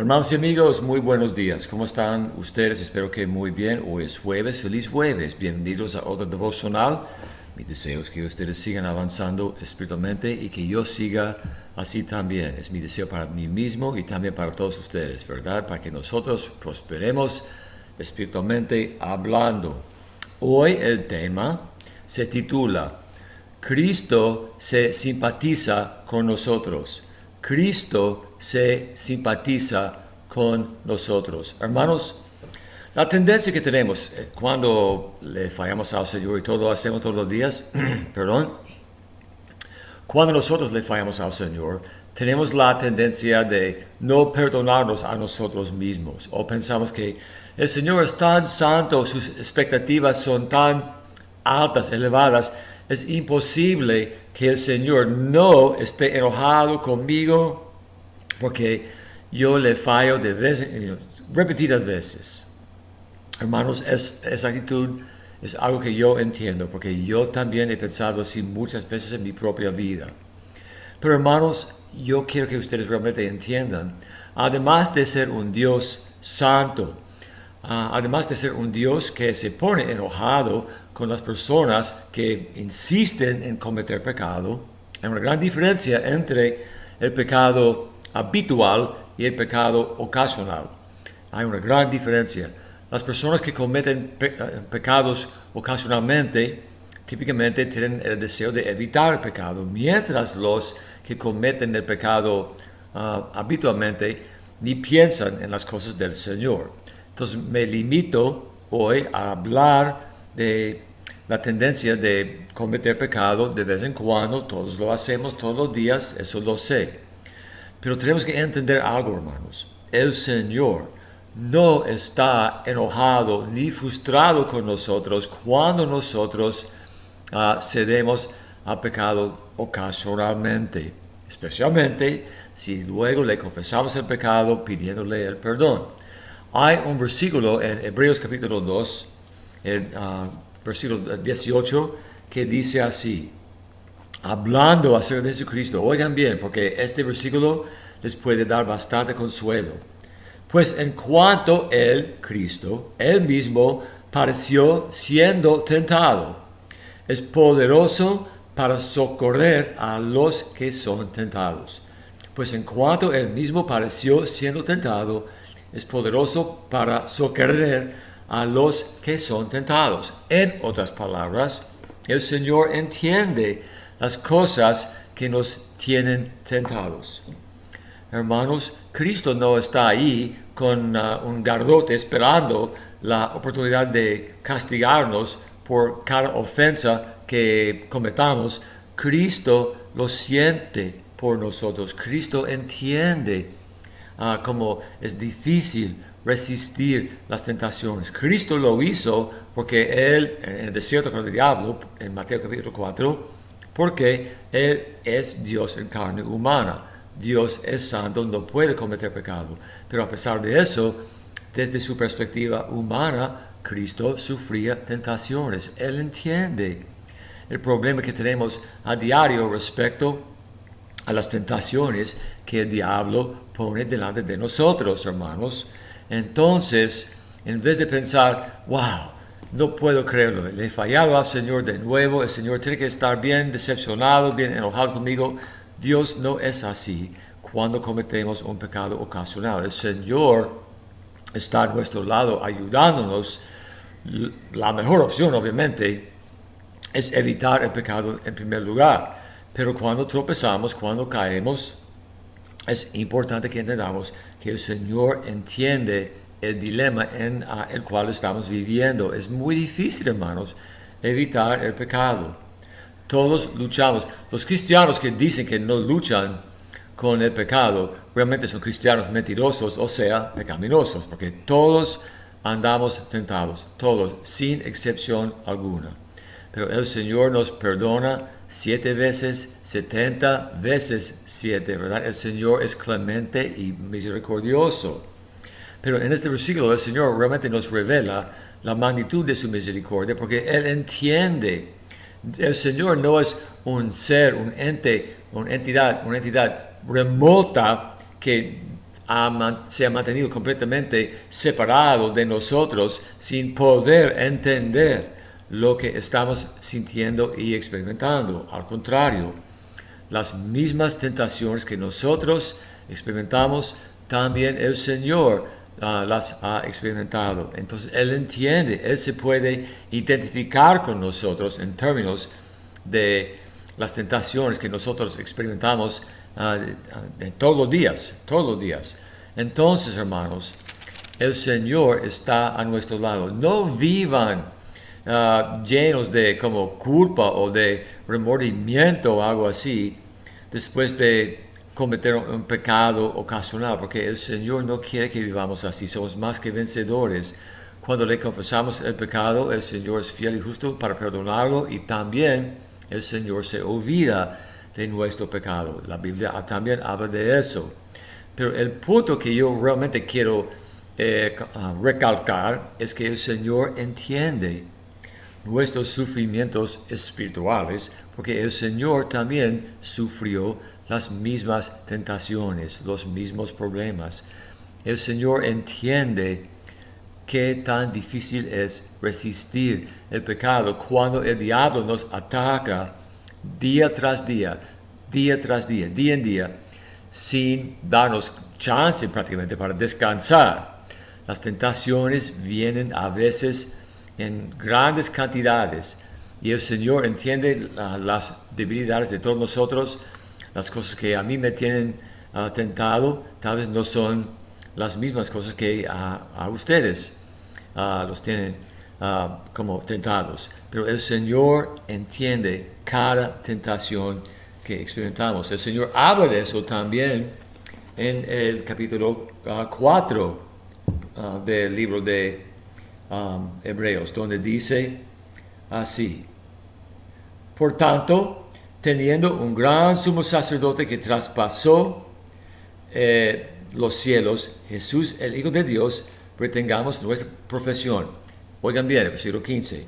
Hermanos y amigos, muy buenos días. ¿Cómo están ustedes? Espero que muy bien. Hoy es jueves. Feliz jueves. Bienvenidos a otro devocional. Mi deseo es que ustedes sigan avanzando espiritualmente y que yo siga así también. Es mi deseo para mí mismo y también para todos ustedes, ¿verdad? Para que nosotros prosperemos espiritualmente hablando. Hoy el tema se titula Cristo se simpatiza con nosotros. Cristo se simpatiza con nosotros. Hermanos, la tendencia que tenemos cuando le fallamos al Señor y todo lo hacemos todos los días, perdón, cuando nosotros le fallamos al Señor, tenemos la tendencia de no perdonarnos a nosotros mismos. O pensamos que el Señor es tan santo, sus expectativas son tan altas, elevadas, es imposible que el Señor no esté enojado conmigo porque yo le fallo repetidas veces. Hermanos, esa actitud es algo que yo entiendo porque yo también he pensado así muchas veces en mi propia vida. Pero hermanos, yo quiero que ustedes realmente entiendan, además de ser un Dios santo, además de ser un Dios que se pone enojado con las personas que insisten en cometer pecado, hay una gran diferencia entre el pecado habitual y el pecado ocasional. Hay una gran diferencia. Las personas que cometen pecados ocasionalmente típicamente tienen el deseo de evitar el pecado, mientras los que cometen el pecado habitualmente ni piensan en las cosas del Señor. Entonces me limito hoy a hablar de la tendencia de cometer pecado de vez en cuando. Todos lo hacemos todos los días, eso lo sé. Pero tenemos que entender algo, hermanos. El Señor no está enojado ni frustrado con nosotros cuando nosotros cedemos al pecado ocasionalmente, especialmente si luego le confesamos el pecado pidiéndole el perdón. Hay un versículo en Hebreos capítulo 2, el versículo 18, que dice así, hablando acerca de Jesucristo. Oigan bien, porque este versículo les puede dar bastante consuelo. Pues en cuanto Él, Cristo, Él mismo pareció siendo tentado, es poderoso para socorrer a los que son tentados. Pues en cuanto Él mismo pareció siendo tentado, es poderoso para socorrer a los que son tentados. En otras palabras, el Señor entiende las cosas que nos tienen tentados. Hermanos, Cristo no está ahí con un garrote esperando la oportunidad de castigarnos por cada ofensa que cometamos. Cristo lo siente por nosotros. Cristo entiende cómo es difícil resistir las tentaciones. Cristo lo hizo porque Él, en el desierto con el diablo, en Mateo capítulo 4, porque Él es Dios en carne humana. Dios es santo, no puede cometer pecado. Pero a pesar de eso, desde su perspectiva humana, Cristo sufría tentaciones. Él entiende el problema que tenemos a diario respecto a las tentaciones que el diablo pone delante de nosotros, hermanos. Entonces, en vez de pensar, wow, no puedo creerlo, le he fallado al Señor de nuevo, el Señor tiene que estar bien decepcionado, bien enojado conmigo. Dios no es así cuando cometemos un pecado ocasional. El Señor está a nuestro lado ayudándonos. La mejor opción, obviamente, es evitar el pecado en primer lugar. Pero cuando tropezamos, cuando caemos, es importante que entendamos que el Señor entiende el dilema en el cual estamos viviendo. Es muy difícil, hermanos, evitar el pecado. Todos luchamos. Los cristianos que dicen que no luchan con el pecado realmente son cristianos mentirosos, o sea, pecaminosos, porque todos andamos tentados, todos, sin excepción alguna. Pero el Señor nos perdona 7 veces, 70 veces 7, ¿verdad? El Señor es clemente y misericordioso. Pero en este versículo el Señor realmente nos revela la magnitud de su misericordia porque Él entiende. El Señor no es un ser, un ente, una entidad remota que se ha mantenido completamente separado de nosotros sin poder entender lo que estamos sintiendo y experimentando. Al contrario, las mismas tentaciones que nosotros experimentamos, también el Señor las ha experimentado. Entonces Él entiende, Él se puede identificar con nosotros en términos de las tentaciones que nosotros experimentamos todos los días. Entonces, hermanos, el Señor está a nuestro lado. No vivan llenos de como culpa o de remordimiento o algo así después de cometer un pecado ocasional, porque el Señor no quiere que vivamos así. Somos más que vencedores. Cuando le confesamos el pecado, el Señor es fiel y justo para perdonarlo, y también el Señor se olvida de nuestro pecado. La Biblia también habla de eso. Pero el punto que yo realmente quiero recalcar es que el Señor entiende nuestros sufrimientos espirituales, porque el Señor también sufrió las mismas tentaciones, los mismos problemas. El Señor entiende qué tan difícil es resistir el pecado cuando el diablo nos ataca día tras día, día en día, sin darnos chance prácticamente para descansar. Las tentaciones vienen a veces en grandes cantidades, y el Señor entiende las debilidades de todos nosotros. Las cosas que a mí me tienen tentado tal vez no son las mismas cosas que a ustedes los tienen como tentados, pero el Señor entiende cada tentación que experimentamos. El Señor habla de eso también en el capítulo 4 del libro de Hebreos, donde dice así: por tanto, teniendo un gran sumo sacerdote que traspasó los cielos, Jesús, el Hijo de Dios, retengamos nuestra profesión. Oigan bien, el versículo 15.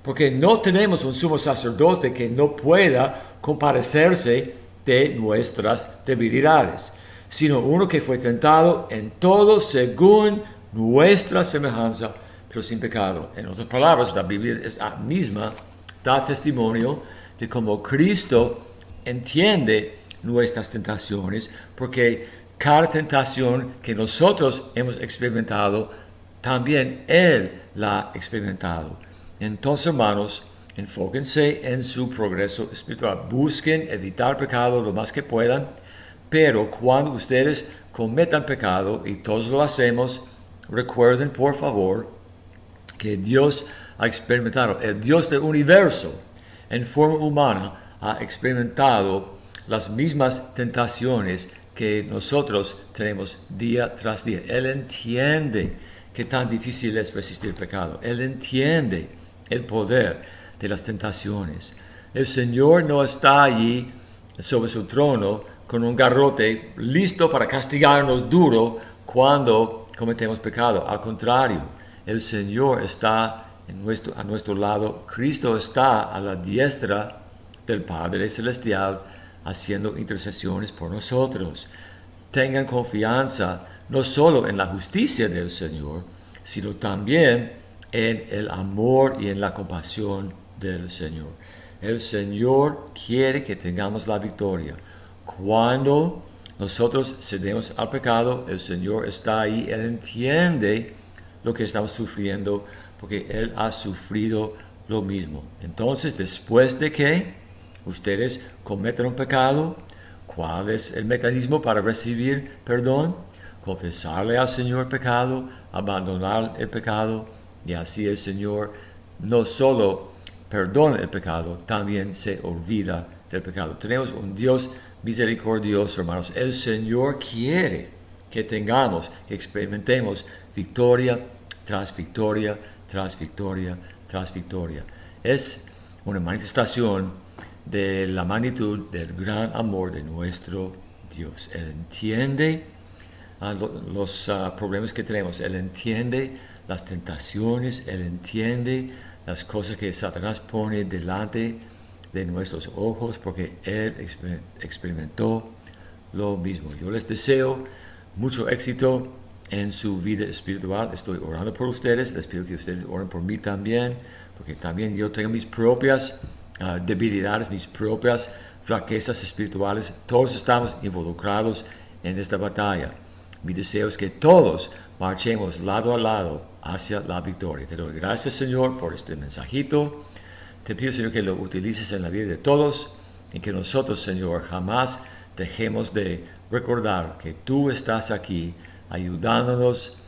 Porque no tenemos un sumo sacerdote que no pueda compadecerse de nuestras debilidades, sino uno que fue tentado en todo según nuestra semejanza, pero sin pecado. En otras palabras, la Biblia misma da testimonio de cómo Cristo entiende nuestras tentaciones, porque cada tentación que nosotros hemos experimentado, también Él la ha experimentado. Entonces, hermanos, enfóquense en su progreso espiritual. Busquen evitar pecado lo más que puedan, pero cuando ustedes cometan pecado, y todos lo hacemos, recuerden, por favor, que Dios ha experimentado, el Dios del universo, en forma humana, ha experimentado las mismas tentaciones que nosotros tenemos día tras día. Él entiende qué tan difícil es resistir el pecado. Él entiende el poder de las tentaciones. El Señor no está allí sobre su trono con un garrote listo para castigarnos duro cuando cometemos pecado. Al contrario, el Señor está a nuestro lado. Cristo está a la diestra del Padre Celestial haciendo intercesiones por nosotros. Tengan confianza no solo en la justicia del Señor, sino también en el amor y en la compasión del Señor. El Señor quiere que tengamos la victoria. Cuando nosotros cedemos al pecado, el Señor está ahí. Él entiende lo que estamos sufriendo, porque Él ha sufrido lo mismo. Entonces, después de que ustedes cometen un pecado, ¿cuál es el mecanismo para recibir perdón? Confesarle al Señor el pecado, abandonar el pecado, y así el Señor no solo perdona el pecado, también se olvida del pecado. Tenemos un Dios misericordioso, hermanos. El Señor quiere que tengamos, que experimentemos victoria tras victoria, tras victoria, tras victoria. Es una manifestación de la magnitud del gran amor de nuestro Dios. Él entiende los problemas que tenemos. Él entiende las tentaciones. Él entiende las cosas que Satanás pone delante de nuestros ojos, porque Él experimentó lo mismo. Yo les deseo mucho éxito en su vida espiritual. Estoy orando por ustedes. Les pido que ustedes oren por mí también, porque también yo tengo mis propias debilidades, mis propias flaquezas espirituales. Todos estamos involucrados en esta batalla. Mi deseo es que todos marchemos lado a lado hacia la victoria. Te doy gracias, Señor, por este mensajito. Te pido, Señor, que lo utilices en la vida de todos y que nosotros, Señor, jamás dejemos de recordar que tú estás aquí ayudándonos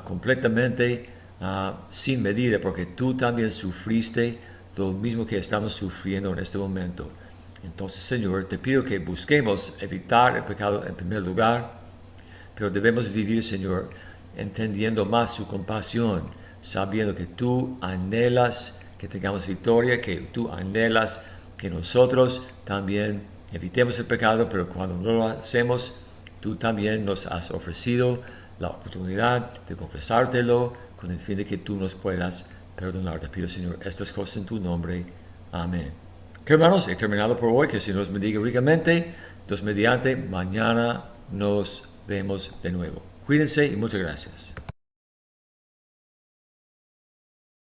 completamente sin medida, porque tú también sufriste lo mismo que estamos sufriendo en este momento. Entonces, Señor, te pido que busquemos evitar el pecado en primer lugar, pero debemos vivir, Señor, entendiendo más su compasión, sabiendo que tú anhelas que tengamos victoria, que tú anhelas que nosotros también evitemos el pecado, pero cuando no lo hacemos, tú también nos has ofrecido la oportunidad de confesártelo con el fin de que tú nos puedas perdonar. Te pido, Señor, estas cosas en tu nombre. Amén. Que hermanos, he terminado por hoy. Que el Señor nos bendiga ricamente. Dios mediante, mañana nos vemos de nuevo. Cuídense y muchas gracias.